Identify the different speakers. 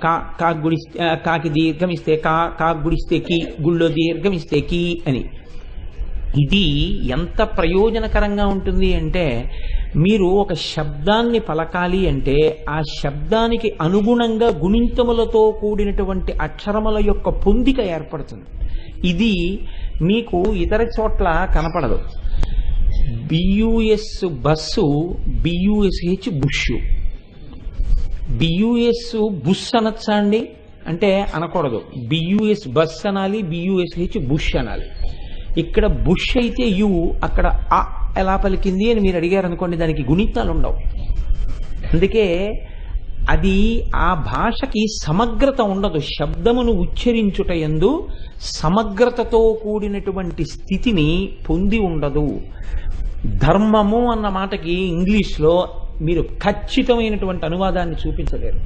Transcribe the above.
Speaker 1: కా కా గుడిస్తే కాకి దీర్ఘం ఇస్తే కా గుడిస్తే కి, గుళ్ళో దీర్ఘం ఇస్తే కి అని. ఇది ఎంత ప్రయోజనకరంగా ఉంటుంది అంటే, మీరు ఒక శబ్దాన్ని పలకాలి అంటే ఆ శబ్దానికి అనుగుణంగా గుణింతములతో కూడినటువంటి అక్షరముల యొక్క పొందిక ఏర్పడుతుంది. ఇది మీకు ఇతర చోట్ల కనపడదు. B U S bus, B U S H bush. B U S bush అనొచ్చా అండి అంటే అనకూడదు. బియుఎస్ బస్ అనాలి, బియుఎస్హెచ్ బుష్ అనాలి. ఇక్కడ బుష్ అయితే యు, అక్కడ ఆ ఎలా పలికింది అని మీరు అడిగారు అనుకోండి, దానికి గుణితాలు ఉండవు. అందుకే అది ఆ భాషకి సమగ్రత ఉండదు. శబ్దమును ఉచ్చరించుట యందు సమగ్రతతో కూడినటువంటి స్థితిని పొంది ఉండదు. ధర్మము అన్న మాటకి ఇంగ్లీష్లో మీరు ఖచ్చితమైనటువంటి అనువాదాన్ని చూపించలేరు.